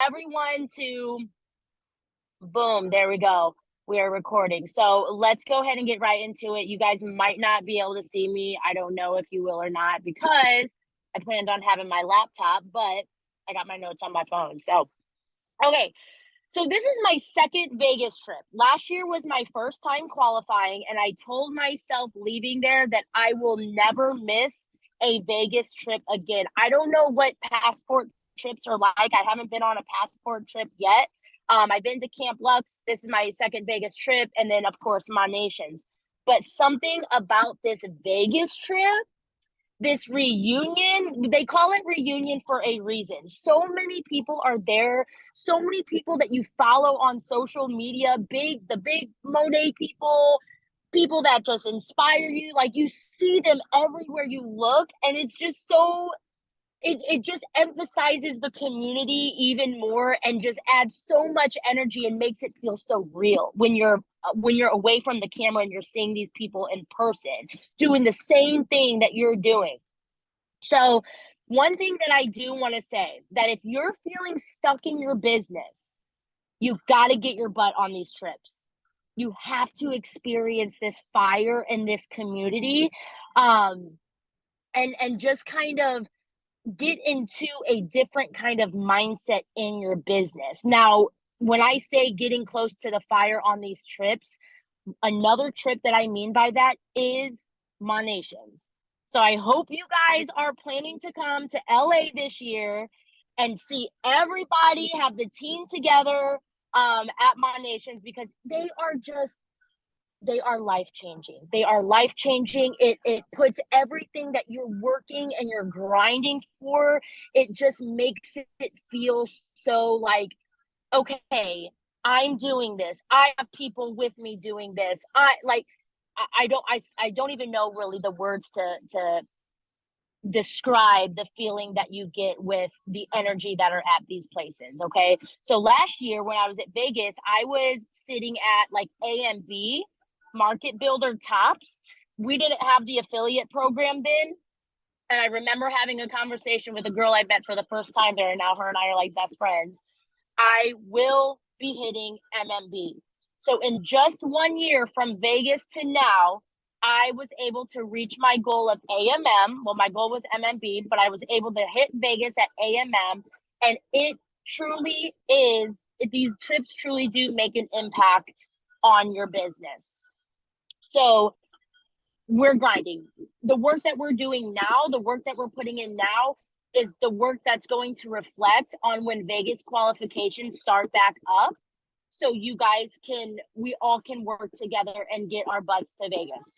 everyone to boom, there we go. We are recording. So let's go ahead and get right into it. You guys might not be able to see me. I don't know if you will or not because I planned on having my laptop, but I got my notes on my phone. So, okay. So this is my second Vegas trip. Last year was my first time qualifying, and I told myself leaving there that I will never miss a Vegas trip again. I don't know what passport trips are like. I haven't been on a passport trip yet. I've been to Camp Lux. This is my second Vegas trip, and then of course my nations. But something about this Vegas trip, this reunion, they call it reunion for a reason. So many people are there, so many people that you follow on social media, the big Monet people, people that just inspire you, like you see them everywhere you look, and it's just so it just emphasizes the community even more and just adds so much energy and makes it feel so real when you're away from the camera and you're seeing these people in person doing the same thing that you're doing. So, one thing that I do want to say that if you're feeling stuck in your business, you've got to get your butt on these trips. You have to experience this fire and this community, um, and just kind of get into a different kind of mindset in your business. Now, when I say getting close to the fire on these trips, another trip that I mean by that is Monations. So I hope you guys are planning to come to LA this year and see everybody have the team together at Monations because they are life changing. They are life changing. It puts everything that you're working and you're grinding for. It just makes it feel so like, okay, I'm doing this. I have people with me doing this. I don't even know really the words to describe the feeling that you get with the energy that are at these places. Okay. So last year when I was at Vegas, I was sitting at like AMB Market Builder Tops. We didn't have the affiliate program then. And I remember having a conversation with a girl I met for the first time there. And now her and I are like best friends. I will be hitting MMB. So in just 1 year from Vegas to now, I was able to reach my goal of AMM. Well, my goal was MMB, but I was able to hit Vegas at AMM. And it truly is, these trips truly do make an impact on your business. So we're grinding. The work that we're doing now, the work that we're putting in now is the work that's going to reflect on when Vegas qualifications start back up. So we all can work together and get our butts to Vegas.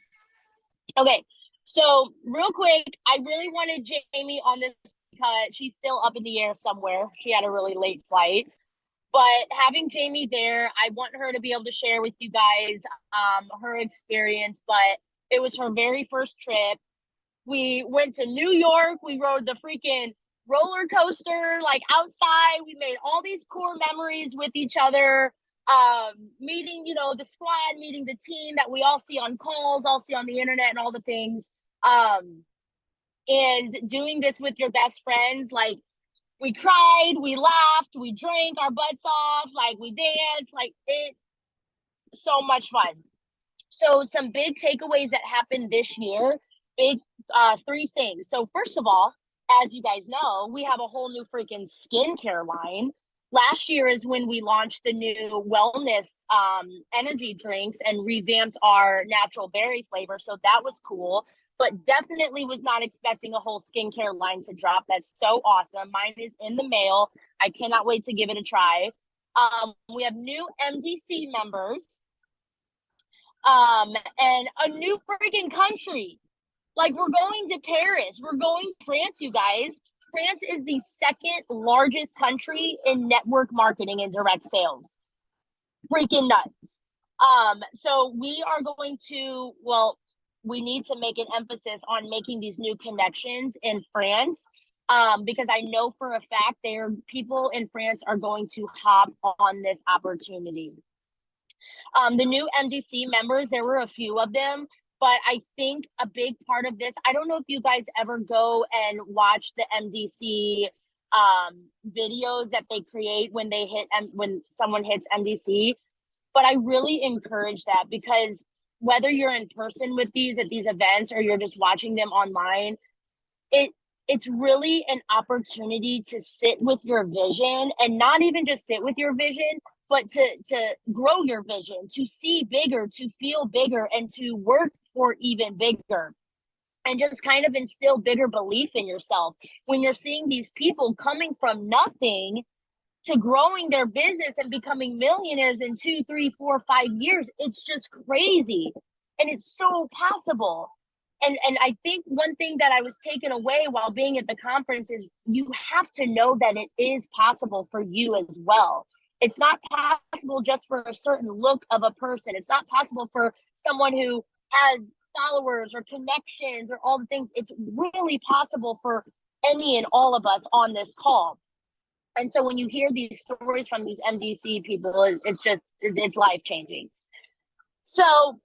Okay. So real quick, I really wanted Jamie on this because she's still up in the air somewhere. She had a really late flight. But having Jamie there, I want her to be able to share with you guys her experience. But it was her very first trip. We went to New York. We rode the freaking roller coaster like outside. We made all these core memories with each other. Meeting, the squad, meeting the team that we all see on calls, all see on the internet, and all the things. And doing this with your best friends, like we cried, we laughed, we drank our butts off, like we danced, like it so much fun. So some big takeaways that happened this year, big three things. So first of all, as you guys know, we have a whole new freaking skincare line. Last year is when we launched the new wellness energy drinks and revamped our natural berry flavor. So that was cool, but definitely was not expecting a whole skincare line to drop. That's so awesome. Mine is in the mail. I cannot wait to give it a try. We have new MDC members and a new freaking country. Like we're going to Paris, we're going to France, you guys. France is the second largest country in network marketing and direct sales. Freaking nuts. So we are going to, well, we need to make an emphasis on making these new connections in France. Because I know for a fact people in France are going to hop on this opportunity. The new MDC members, there were a few of them, but I think a big part of this, I don't know if you guys ever go and watch the MDC videos that they create when they hit when someone hits MDC. But I really encourage that, because whether you're in person with these at these events or you're just watching them online, it's really an opportunity to sit with your vision, and not even just sit with your vision, but to grow your vision, to see bigger, to feel bigger, and to work for even bigger, and just kind of instill bigger belief in yourself. When you're seeing these people coming from nothing to growing their business and becoming millionaires in 2, 3, 4, 5 years, it's just crazy. And it's so possible. And I think one thing that I was taken away while being at the conference is you have to know that it is possible for you as well. It's not possible just for a certain look of a person. It's not possible for someone who has followers or connections or all the things. It's really possible for any and all of us on this call. And so when you hear these stories from these MDC people, it's life changing. So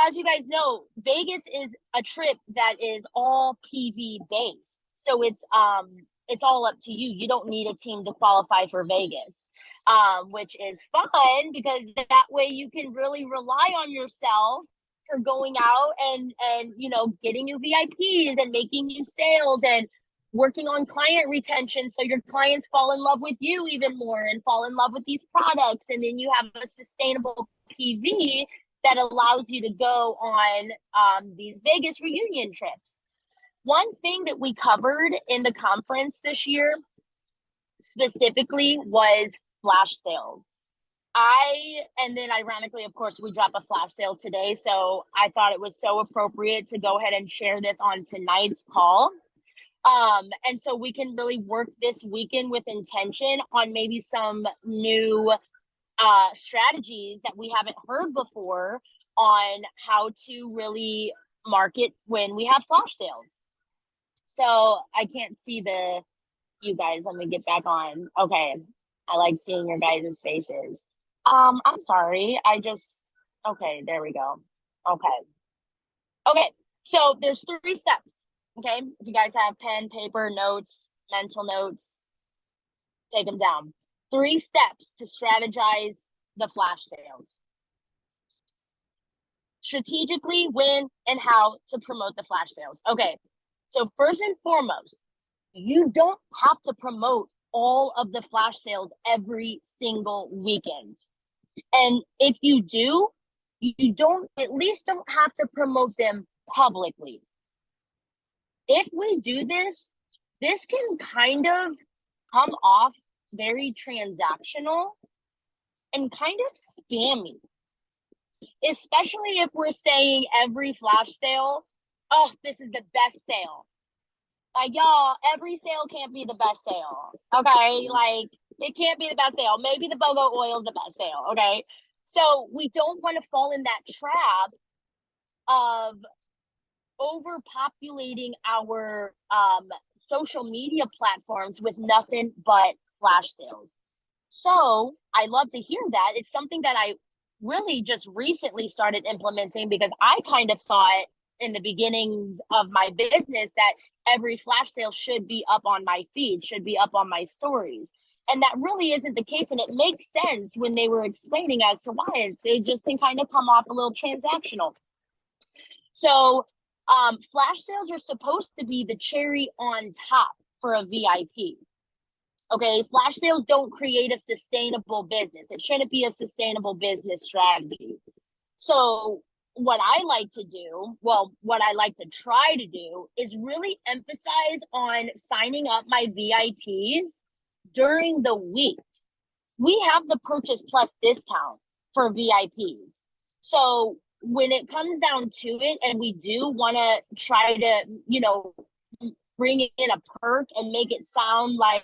as you guys know, Vegas is a trip that is all PV based. So it's all up to you. You don't need a team to qualify for Vegas, which is fun, because that way you can really rely on yourself for going out and getting new VIPs and making new sales and working on client retention, so your clients fall in love with you even more and fall in love with these products. And then you have a sustainable PV that allows you to go on these Vegas reunion trips. One thing that we covered in the conference this year specifically was flash sales. And then ironically, of course, we dropped a flash sale today. So I thought it was so appropriate to go ahead and share this on tonight's call. And so we can really work this weekend with intention on maybe some new strategies that we haven't heard before on how to really market when we have flash sales. So I can't see you guys. Let me get back on. Okay. I like seeing your guys' faces. I'm sorry. Okay, there we go. Okay. So there's 3 steps. Okay. If you guys have pen, paper, notes, mental notes, take them down. 3 steps to strategize the flash sales. Strategically, when and how to promote the flash sales. Okay. So first and foremost, you don't have to promote all of the flash sales every single weekend. And if you do, you at least don't have to promote them publicly. If we do this can kind of come off very transactional and kind of spammy, especially if we're saying every flash sale, oh, this is the best sale. Like, y'all, every sale can't be the best sale. Okay. Like, it can't be the best sale. Maybe the BOGO oil is the best sale. Okay. So we don't want to fall in that trap of overpopulating our social media platforms with nothing but flash sales. So I love to hear that. It's something that I really just recently started implementing, because I kind of thought in the beginnings of my business that every flash sale should be up on my feed, should be up on my stories. And that really isn't the case. And it makes sense when they were explaining as to why it just can kind of come off a little transactional. So flash sales are supposed to be the cherry on top for a VIP. Okay, flash sales don't create a sustainable business. It shouldn't be a sustainable business strategy. So what I like to try to do is really emphasize on signing up my VIPs during the week. We have the Purchase Plus discount for VIPs. So when it comes down to it, and we do want to try to, bring in a perk and make it sound like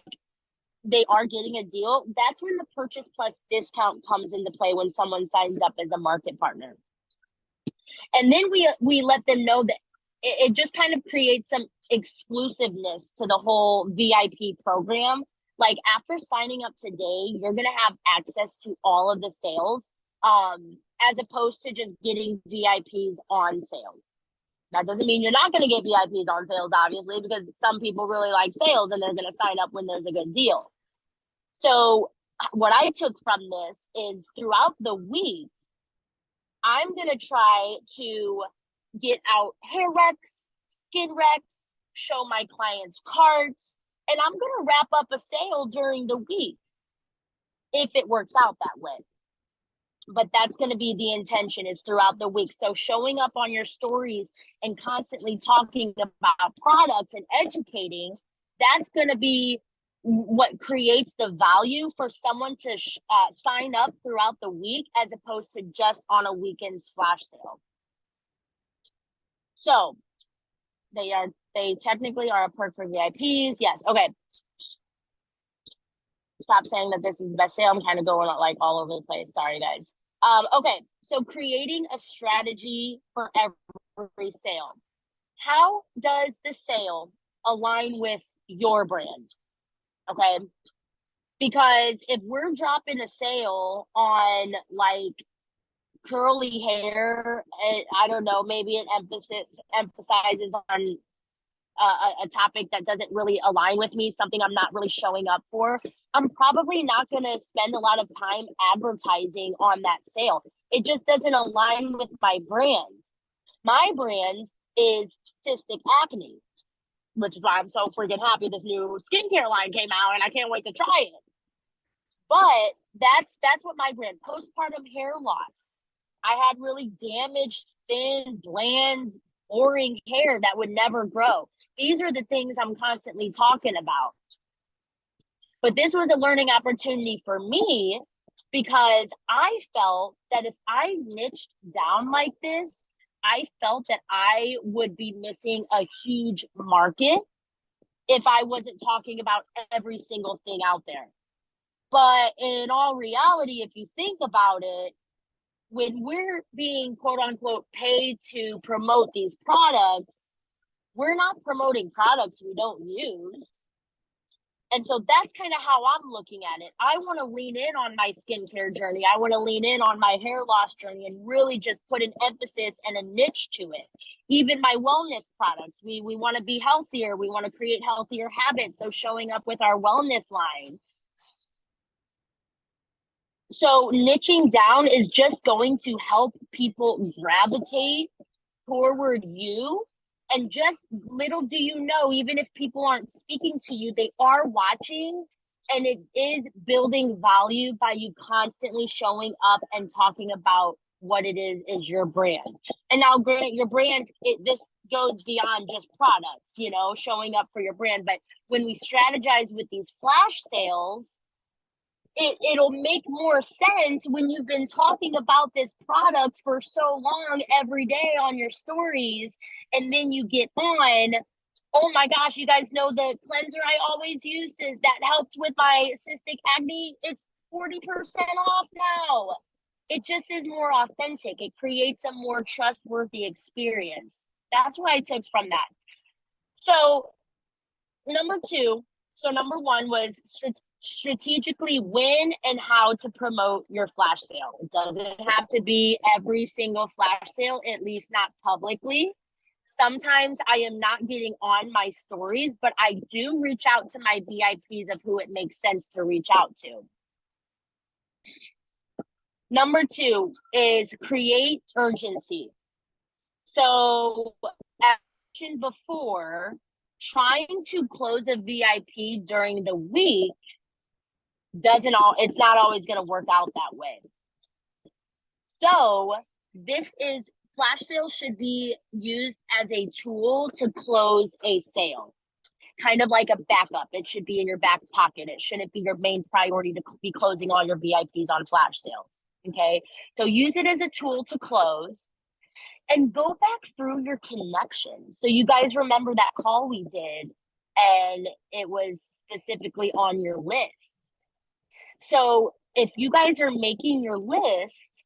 they are getting a deal, that's when the Purchase Plus discount comes into play, when someone signs up as a market partner. And then we let them know that it just kind of creates some exclusiveness to the whole VIP program. Like, after signing up today, you're going to have access to all of the sales, as opposed to just getting VIPs on sales. That doesn't mean you're not going to get VIPs on sales, obviously, because some people really like sales and they're going to sign up when there's a good deal. So what I took from this is throughout the week, I'm going to try to get out hair recs, skin recs, show my clients carts, and I'm going to wrap up a sale during the week if it works out that way. But that's going to be the intention, is throughout the week. So showing up on your stories and constantly talking about products and educating, that's going to be what creates the value for someone to sign up throughout the week, as opposed to just on a weekend's flash sale. So they technically are a perk for VIPs. Yes. Okay. Stop saying that this is the best sale. I'm kind of going like all over the place. Sorry, guys. Okay, so creating a strategy for every sale. How does the sale align with your brand? Okay, because if we're dropping a sale on like curly hair, I don't know, maybe it emphasizes on a topic that doesn't really align with me, something I'm not really showing up for, I'm probably not going to spend a lot of time advertising on that sale. It just doesn't align with my brand. My brand is cystic acne, which is why I'm so freaking happy this new skincare line came out and I can't wait to try it. But that's what my brand, postpartum hair loss. I had really damaged, thin, bland, boring hair that would never grow. These are the things I'm constantly talking about. But this was a learning opportunity for me, because I felt that if I niched down like this, I felt that I would be missing a huge market if I wasn't talking about every single thing out there. But in all reality, if you think about it, when we're being quote unquote paid to promote these products, we're not promoting products we don't use. And so that's kind of how I'm looking at it. I want to lean in on my skincare journey. I want to lean in on my hair loss journey and really just put an emphasis and a niche to it. Even my wellness products, we want to be healthier. We want to create healthier habits. So showing up with our wellness line. So niching down is just going to help people gravitate toward you. And just little do you know, even if people aren't speaking to you, they are watching, and it is building value by you constantly showing up and talking about what it is your brand. And now granted, your brand, this goes beyond just products, you know, showing up for your brand. But when we strategize with these flash sales, it'll make more sense when you've been talking about this product for so long every day on your stories, and then you get on, oh my gosh, you guys know the cleanser I always use that helped with my cystic acne? It's 40% off now. It just is more authentic. It creates a more trustworthy experience. That's what I took from that. So number one was strategically when and how to promote your flash sale. It doesn't have to be every single flash sale, at least not publicly. Sometimes I am not getting on my stories, but I do reach out to my VIPs of who it makes sense to reach out to. Number 2 is create urgency. So, as mentioned before, trying to close a VIP during the week it's not always going to work out that way. So flash sales should be used as a tool to close a sale, kind of like a backup. It should be in your back pocket. It shouldn't be your main priority to be closing all your VIPs on flash sales. Okay, so use it as a tool to close, and go back through your connections. So you guys remember that call we did, and it was specifically on your list. So if you guys are making your list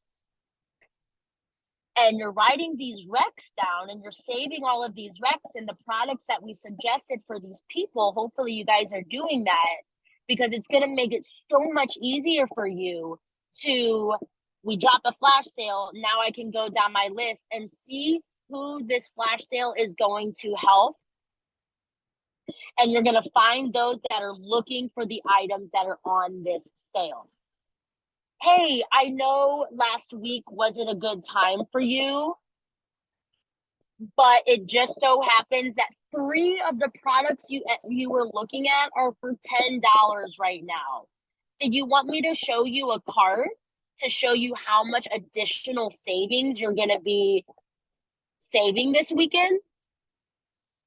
and you're writing these recs down and you're saving all of these recs and the products that we suggested for these people, hopefully you guys are doing that, because it's going to make it so much easier for you to, we drop a flash sale, now I can go down my list and see who this flash sale is going to help. And you're going to find those that are looking for the items that are on this sale. Hey, I know last week wasn't a good time for you, but it just so happens that 3 of the products you were looking at are for $10 right now. Did you want me to show you a cart to show you how much additional savings you're going to be saving this weekend?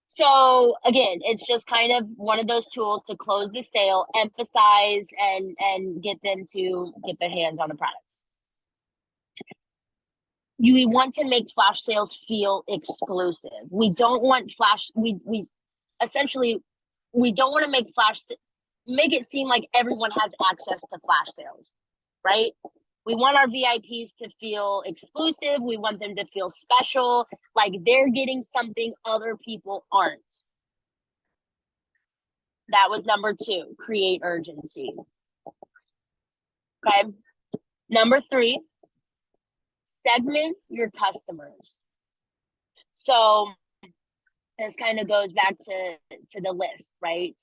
So again, it's just kind of one of those tools to close the sale, emphasize, and get them to get their hands on the products. We want to make flash sales feel exclusive. We don't want we essentially, we don't want to make it seem like everyone has access to flash sales, right? We want our VIPs to feel exclusive. We want them to feel special, like they're getting something other people aren't. That was number 2, create urgency. Okay. Number 3, segment your customers. So this kind of goes back to the list, right?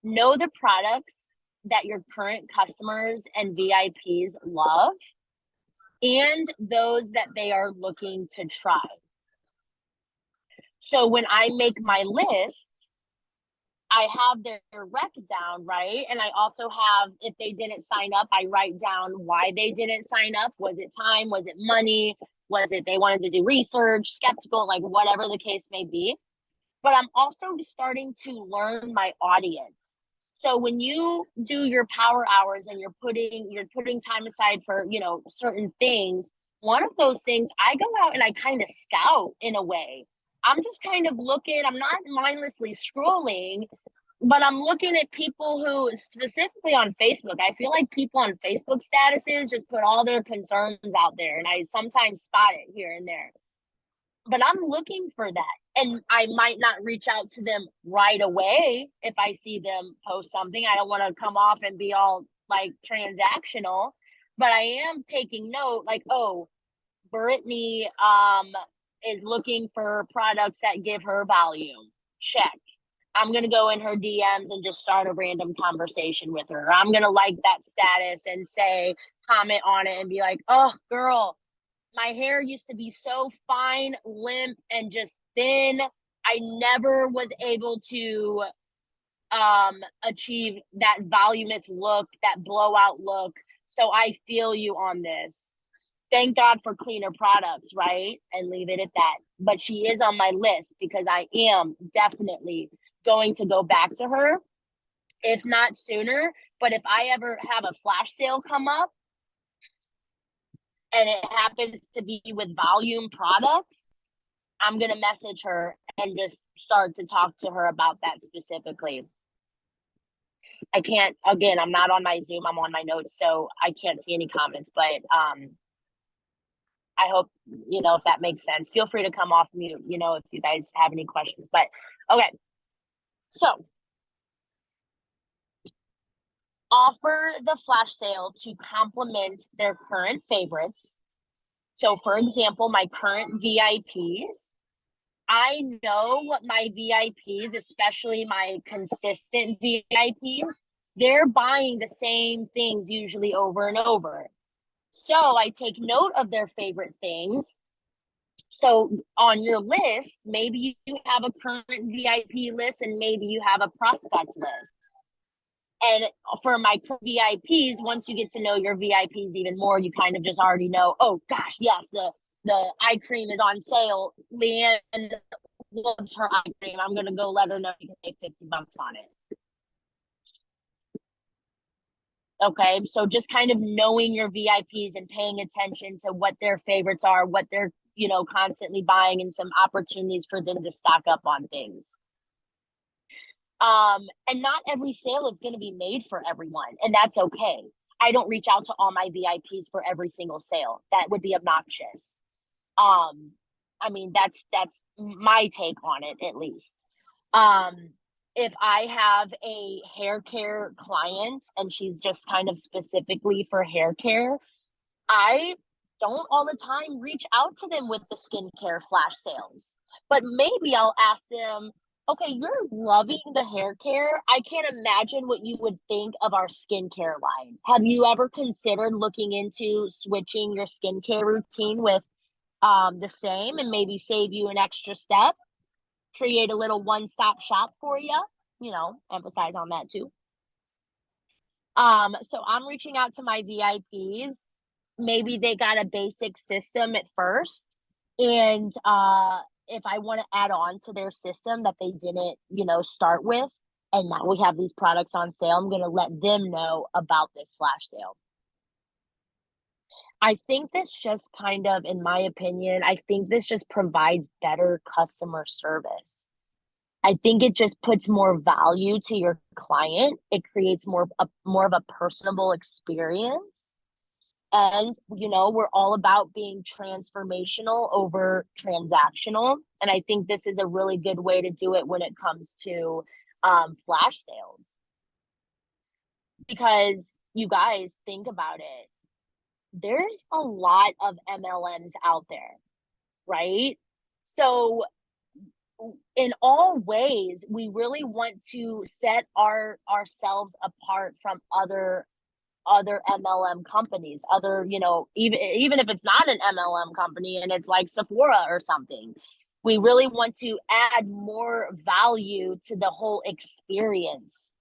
Know the products that your current customers and VIPs love and those that they are looking to try. So when I make my list, I have their rec down, right? And I also have, if they didn't sign up, I write down why they didn't sign up. Was it time? Was it money? Was it they wanted to do research, skeptical, like whatever the case may be. But I'm also starting to learn my audience. So when you do your power hours and you're putting time aside for, certain things, one of those things, I go out and I kind of scout in a way. I'm just kind of looking, I'm not mindlessly scrolling, but I'm looking at people who, specifically on Facebook, I feel like people on Facebook statuses just put all their concerns out there, and I sometimes spot it here and there. But I'm looking for that. And I might not reach out to them right away if I see them post something. I don't want to come off and be all like transactional, but I am taking note, like, oh, Brittany is looking for products that give her value. Check. I'm going to go in her DMs and just start a random conversation with her. I'm going to like that status and say, comment on it and be like, oh, girl, my hair used to be so fine, limp, and just thin. I never was able to achieve that voluminous look, that blowout look. So I feel you on this. Thank God for cleaner products, right? And leave it at that. But she is on my list because I am definitely going to go back to her, if not sooner. But if I ever have a flash sale come up, and it happens to be with volume products, I'm going to message her and just start to talk to her about that specifically. I can't, again, I'm not on my Zoom, I'm on my notes, so I can't see any comments, but I hope, if that makes sense. Feel free to come off mute, if you guys have any questions. But okay, so offer the flash sale to complement their current favorites. So for example, my current VIPs, I know what my VIPs, especially my consistent VIPs, they're buying the same things usually over and over. So I take note of their favorite things. So on your list, maybe you have a current VIP list and maybe you have a prospect list. And for my VIPs, once you get to know your VIPs even more, you kind of just already know, oh gosh, yes, the eye cream is on sale. Leanne loves her eye cream. I'm going to go let her know you can make $50 on it. Okay, so just kind of knowing your VIPs and paying attention to what their favorites are, what they're, constantly buying, and some opportunities for them to stock up on things. And not every sale is going to be made for everyone, and that's okay. I don't reach out to all my VIPs for every single sale. That would be obnoxious. I mean, that's my take on it, at least. If I have a hair care client and she's just kind of specifically for hair care, I don't all the time reach out to them with the skincare flash sales. But maybe I'll ask them, okay, you're loving the hair care. I can't imagine what you would think of our skincare line. Have you ever considered looking into switching your skincare routine with the same and maybe save you an extra step? Create a little one-stop shop for you, emphasize on that too. So I'm reaching out to my VIPs. Maybe they got a basic system at first, and if I want to add on to their system that they didn't, start with, and now we have these products on sale, I'm going to let them know about this flash sale. I think this just kind of, in my opinion, I think this just provides better customer service. I think it just puts more value to your client. It creates more of a personable experience. And, we're all about being transformational over transactional. And I think this is a really good way to do it when it comes to flash sales. Because you guys think about it, there's a lot of MLMs out there, right? So in all ways, we really want to set ourselves apart from other MLM companies, even if it's not an MLM company and it's like Sephora or something. We really want to add more value to the whole experience.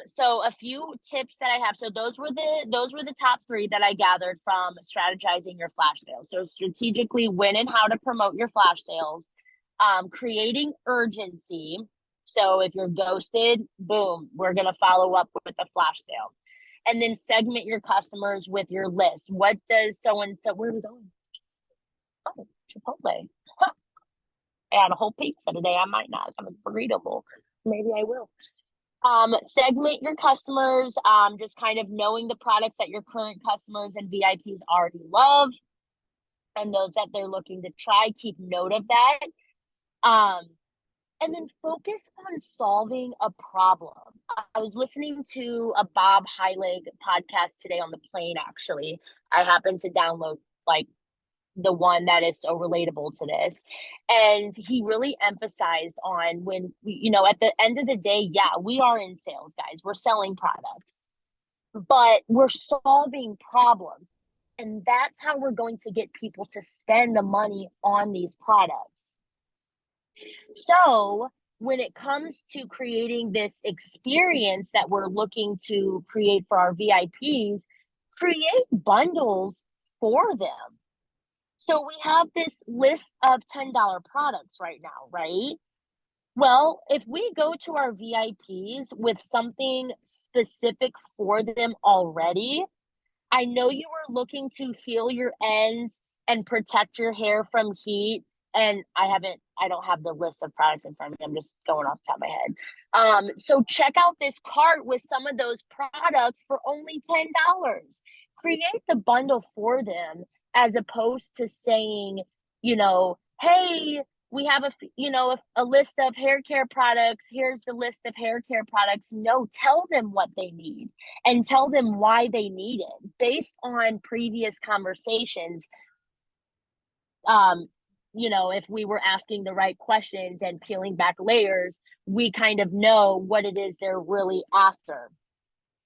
So a few tips that I have. So those were the top 3 that I gathered from strategizing your flash sales. So strategically when and how to promote your flash sales, creating urgency. So if you're ghosted, boom, we're going to follow up with a flash sale. And then segment your customers with your list. What does so-and-so, where are we going? Oh, Chipotle. Huh. I had a whole pizza today. I might not have a burrito bowl. Maybe I will. Segment your customers, just kind of knowing the products that your current customers and VIPs already love and those that they're looking to try. Keep note of that. And then focus on solving a problem. I was listening to a Bob Heilig podcast today on the plane, actually. I happened to download like the one that is so relatable to this. And he really emphasized on when, at the end of the day, yeah, we are in sales, guys. We're selling products, but we're solving problems. And that's how we're going to get people to spend the money on these products. So when it comes to creating this experience that we're looking to create for our VIPs, create bundles for them. So we have this list of $10 products right now, right? Well, if we go to our VIPs with something specific for them already, I know you are looking to heal your ends and protect your hair from heat. And I don't have the list of products in front of me. I'm just going off the top of my head. So check out this cart with some of those products for only $10. Create the bundle for them as opposed to saying, hey, we have a list of hair care products. Here's the list of hair care products. No, tell them what they need and tell them why they need it based on previous conversations. If we were asking the right questions and peeling back layers, we kind of know what it is they're really after.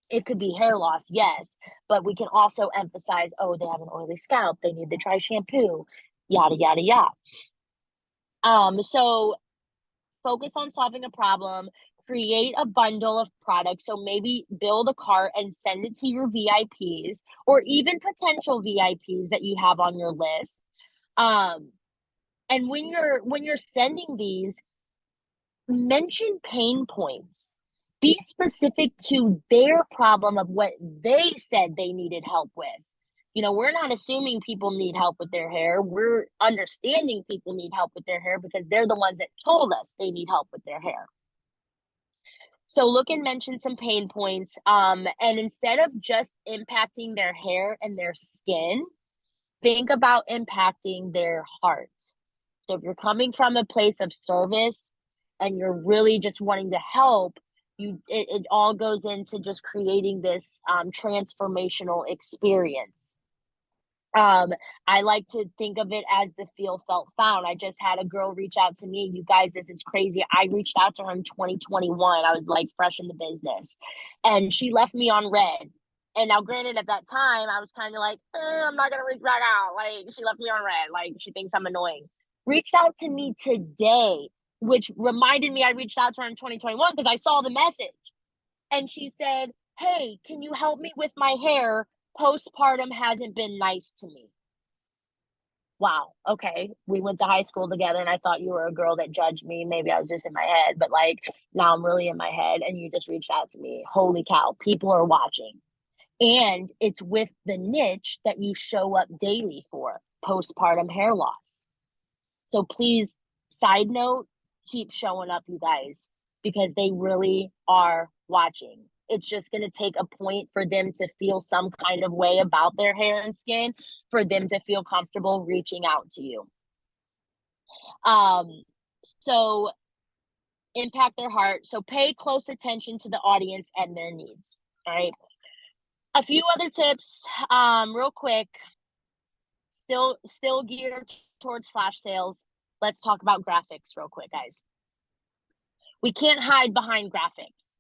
It could be hair loss, yes, but we can also emphasize, oh, they have an oily scalp, they need to try shampoo, yada, yada, yada. So focus on solving a problem, create a bundle of products. So maybe build a cart and send it to your VIPs or even potential VIPs that you have on your list. And when you're sending these, mention pain points. Be specific to their problem of what they said they needed help with. We're not assuming people need help with their hair. We're understanding people need help with their hair because they're the ones that told us they need help with their hair. So look and mention some pain points. And instead of just impacting their hair and their skin, think about impacting their heart. So if you're coming from a place of service and you're really just wanting to help, it all goes into just creating this transformational experience. I like to think of it as the feel felt found. I just had a girl reach out to me. You guys, this is crazy. I reached out to her in 2021. I was like fresh in the business, and she left me on red. And now, granted, at that time, I was kind of like, I'm not gonna reach back out. Like, she left me on red. Like, she thinks I'm annoying. Reached out to me today, which reminded me I reached out to her in 2021 because I saw the message, and she said, "Hey, can you help me with my hair? Postpartum hasn't been nice to me." Wow, okay. We went to high school together and I thought you were a girl that judged me. Maybe I was just in my head, but like now I'm really in my head and you just reached out to me. Holy cow, people are watching. And it's with the niche that you show up daily for postpartum hair loss. So please, side note, keep showing up, you guys, because they really are watching. It's just going to take a point for them to feel some kind of way about their hair and skin for them to feel comfortable reaching out to you. So impact their heart. So pay close attention to the audience and their needs. All right. A few other tips, real quick. Still geared towards flash sales. Let's talk about graphics real quick, guys. We can't hide behind graphics.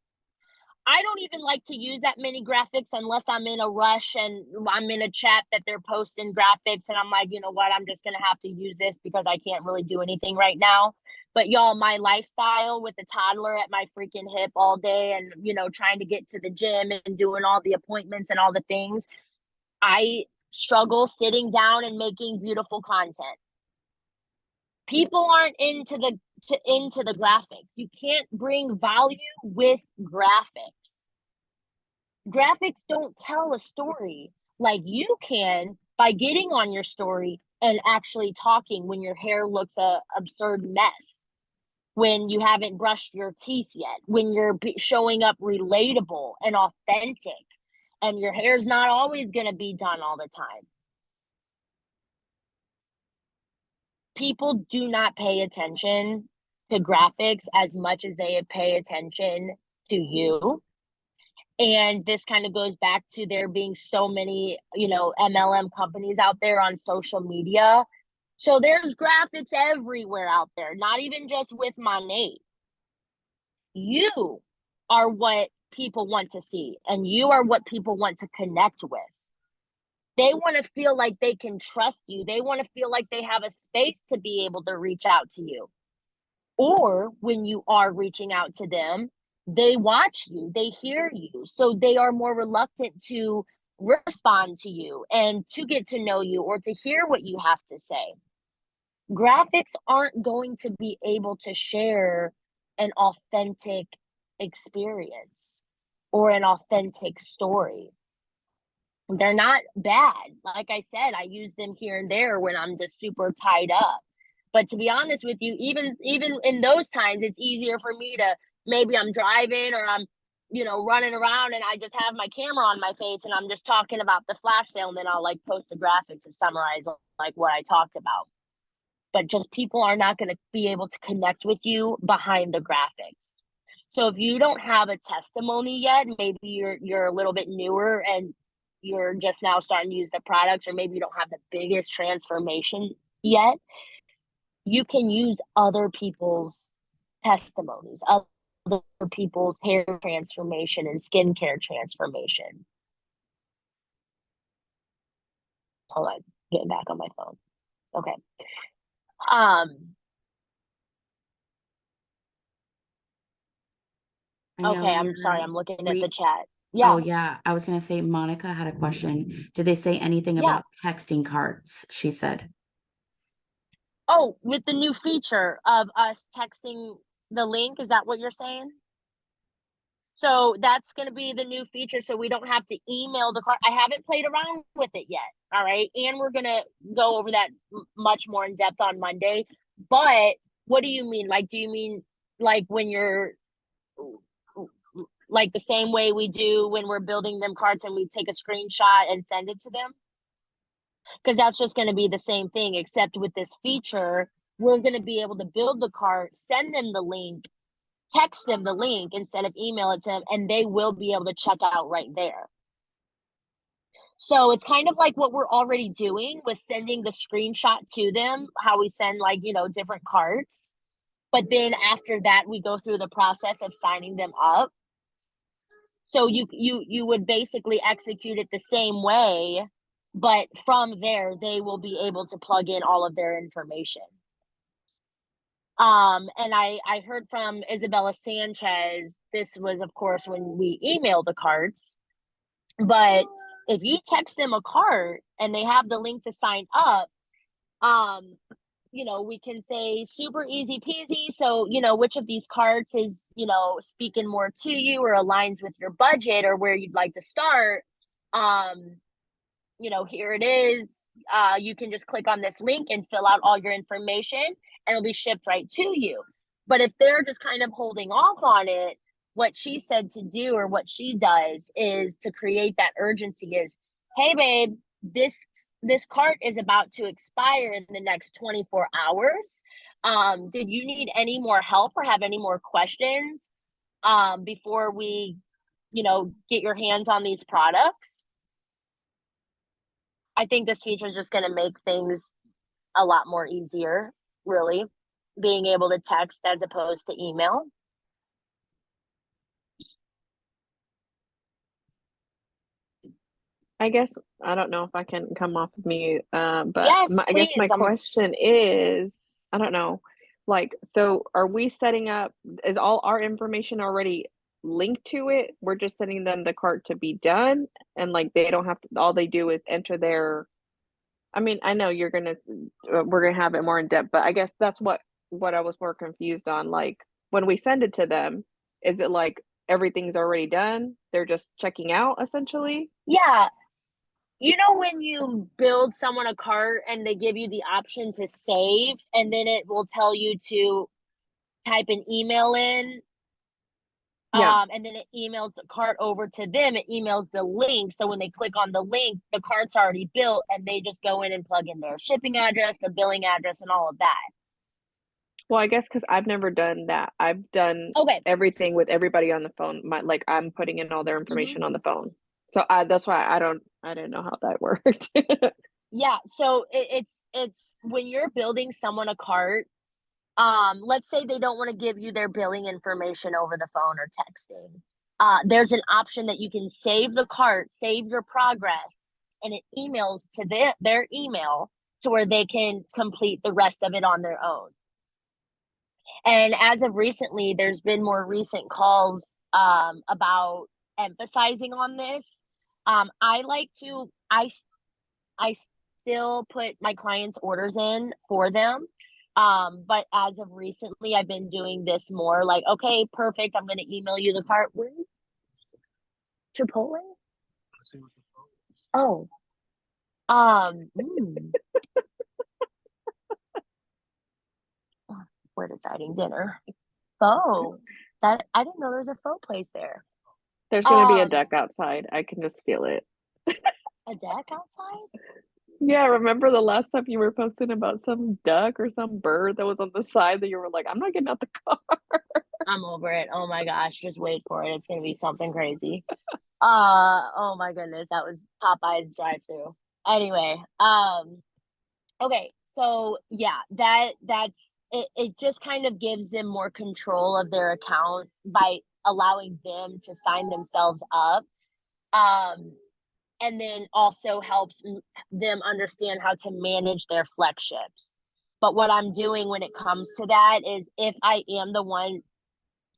I don't even like to use that many graphics unless I'm in a rush and I'm in a chat that they're posting graphics and I'm like, you know what, I'm just going to have to use this because I can't really do anything right now. But y'all, my lifestyle with a toddler at my freaking hip all day and, you know, trying to get to the gym and doing all the appointments and all the things, I struggle sitting down and making beautiful content. People aren't into the graphics. You can't bring value with graphics. Graphics don't tell a story like you can by getting on your story and actually talking when your hair looks a absurd mess, when you haven't brushed your teeth yet, when you're showing up relatable and authentic, and your hair's not always going to be done all the time. People do not pay attention to graphics as much as they pay attention to you. And this kind of goes back to there being so many, you know, MLM companies out there on social media. So there's graphics everywhere out there, not even just with Monat. You are what people want to see, and you are what people want to connect with. They want to feel like they can trust you. They want to feel like they have a space to be able to reach out to you. Or when you are reaching out to them, they watch you, they hear you. So they are more reluctant to respond to you and to get to know you or to hear what you have to say. Graphics aren't going to be able to share an authentic experience or an authentic story. They're not bad. Like I said, I use them here and there when I'm just super tied up. But to be honest with you, even in those times, it's easier for me to, maybe I'm driving or I'm, you know, running around and I just have my camera on my face and I'm just talking about the flash sale, and then I'll like post a graphic to summarize like what I talked about. But just people are not going to be able to connect with you behind the graphics. So if you don't have a testimony yet, maybe you're a little bit newer and you're just now starting to use the products, or maybe you don't have the biggest transformation yet, you can use other people's testimonies, other people's hair transformation and skincare transformation. Hold on, getting back on my phone. Okay. Okay, I'm sorry, I'm looking at the chat. Yeah. Oh, yeah. I was going to say, Monica had a question. Did they say anything about texting cards? She said. Oh, with the new feature of us texting the link, is that what you're saying? So that's going to be the new feature, so we don't have to email the card. I haven't played around with it yet. All right. And we're going to go over that much more in depth on Monday. But what do you mean? Like, do you mean like when you're like the same way we do when we're building them cards and we take a screenshot and send it to them? Because that's just going to be the same thing, except with this feature, we're going to be able to build the card, send them the link, text them the link instead of email it to them, and they will be able to check out right there. So it's kind of like what we're already doing with sending the screenshot to them, how we send like, different carts. But then after that, we go through the process of signing them up. So you would basically execute it the same way, but from there they will be able to plug in all of their information. And I heard from Isabella Sanchez, this was of course when we emailed the carts, but if you text them a cart and they have the link to sign up, um, we can say super easy peasy. So, which of these carts is, speaking more to you or aligns with your budget or where you'd like to start. Um, here it is. You can just click on this link and fill out all your information and it'll be shipped right to you. But if they're just kind of holding off on it, what she said to do or what she does is to create that urgency is, hey babe, this cart is about to expire in the next 24 hours. Did you need any more help or have any more questions before we, get your hands on these products? I think this feature is just going to make things a lot more easier, really, being able to text as opposed to email. I guess I don't know if I can come off of mute, but Yes, I guess my please. question is, I don't know, like, so are we setting up, is all our information already linked to it? We're just sending them the cart to be done, and like they don't have to, all they do is enter their, I mean, I know we're gonna have it more in depth, but I guess that's what I was more confused on. Like when we send it to them, is it like everything's already done? They're just checking out essentially? Yeah. When you build someone a cart and they give you the option to save, and then it will tell you to type an email in, Yeah. and then it emails the cart over to them. It emails the link. So when they click on the link, the cart's already built and they just go in and plug in their shipping address, the billing address, and all of that. Well, I guess because I've never done that. I've done Okay. everything with everybody on the phone. Like I'm putting in all their information on the phone. So that's why I didn't know how that worked. Yeah. So it's when you're building someone a cart, let's say they don't want to give you their billing information over the phone or texting. There's an option that you can save the cart, save your progress, and it emails to their email to where they can complete the rest of it on their own. And as of recently, there's been more recent calls about emphasizing on this. I like to I still put my clients' orders in for them. But as of recently, I've been doing this more like, okay, perfect. I'm going to email you the cart. Where? Chipotle? Oh, we're deciding dinner. Pho. That I didn't know there was a pho place there. There's gonna be a duck outside. I can just feel it. A duck outside? Yeah, remember the last time you were posting about some duck or some bird that was on the side that you were like, I'm not getting out the car. I'm over it. Oh my gosh, just wait for it. It's gonna be something crazy. Oh my goodness, that was Popeye's drive-through. Anyway, okay, so yeah, that's it, it just kind of gives them more control of their account by allowing them to sign themselves up. Um, and then also helps them understand how to manage their flex ships. But what I'm doing when it comes to that is if I am the one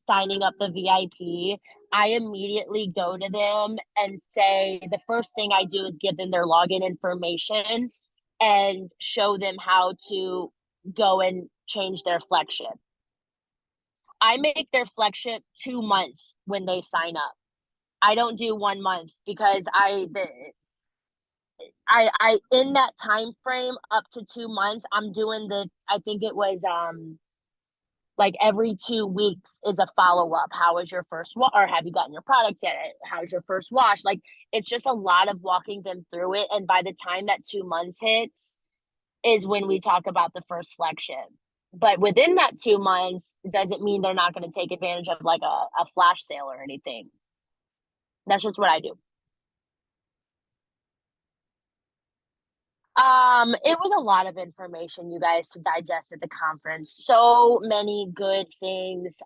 signing up the VIP, I immediately go to them and say the first thing I do is give them their login information and show them how to go and change their flex ship. I make their flex ship 2 months when they sign up. I don't do 1 month because I in that time frame up to 2 months, I'm doing I think it was like every 2 weeks is a follow-up. How is your first wash, or have you gotten your products yet? How's your first wash? Like it's just a lot of walking them through it. And by the time that 2 months hits is when we talk about the first flex ship. But within that 2 months doesn't mean they're not going to take advantage of like a flash sale or anything. That's just what I do. It was a lot of information, you guys, to digest at the conference. So many good things.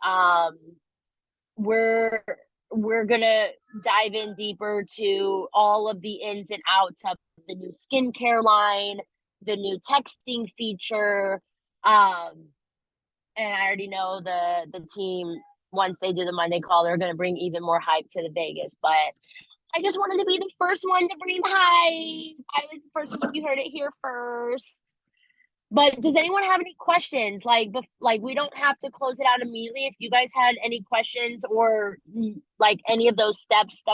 We're we're gonna dive in deeper to all of the ins and outs of the new skincare line, the new texting feature. And I already know the team, once they do the Monday call, they're gonna bring even more hype to the Vegas. But I just wanted to be the first one to bring hype. I was the first one. You heard it here first. But does anyone have any questions? Like we don't have to close it out immediately. If you guys had any questions or like any of those steps, stuff